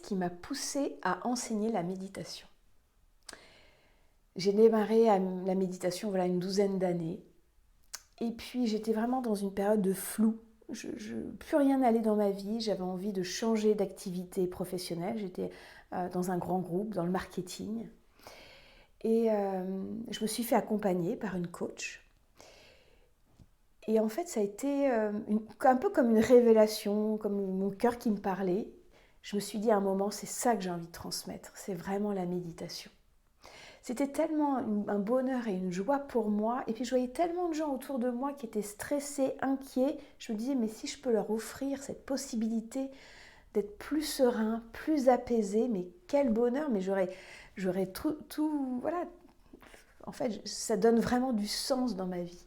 qui m'a poussée à enseigner la méditation. J'ai démarré la méditation voilà, une douzaine d'années. Et puis j'étais vraiment dans une période de flou. Plus rien n'allait dans ma vie. J'avais envie de changer d'activité professionnelle. J'étais dans un grand groupe, dans le marketing. Et je me suis fait accompagner par une coach. Et en fait, ça a été un peu comme une révélation, comme mon cœur qui me parlait. Je me suis dit à un moment, c'est ça que j'ai envie de transmettre. C'est vraiment la méditation. C'était tellement un bonheur et une joie pour moi. Et puis je voyais tellement de gens autour de moi qui étaient stressés, inquiets. Je me disais, mais si je peux leur offrir cette possibilité d'être plus serein, plus apaisé, mais quel bonheur, mais j'aurais tout, voilà. En fait, ça donne vraiment du sens dans ma vie.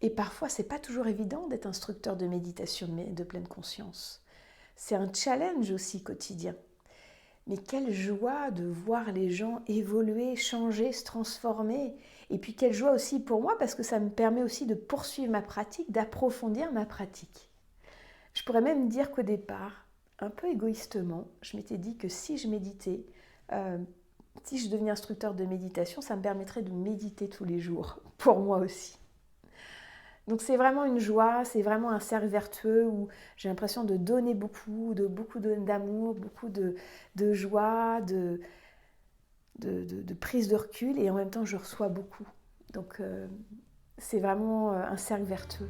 Et parfois, c'est pas toujours évident d'être instructeur de méditation de pleine conscience. C'est un challenge aussi quotidien. Mais quelle joie de voir les gens évoluer, changer, se transformer. Et puis quelle joie aussi pour moi parce que ça me permet aussi de poursuivre ma pratique, d'approfondir ma pratique. Je pourrais même dire qu'au départ, un peu égoïstement, je m'étais dit que si je méditais, si je devenais instructeur de méditation, ça me permettrait de méditer tous les jours, pour moi aussi. Donc c'est vraiment une joie, c'est vraiment un cercle vertueux où j'ai l'impression de donner beaucoup d'amour, beaucoup de joie, de prise de recul et en même temps je reçois beaucoup. Donc c'est vraiment un cercle vertueux.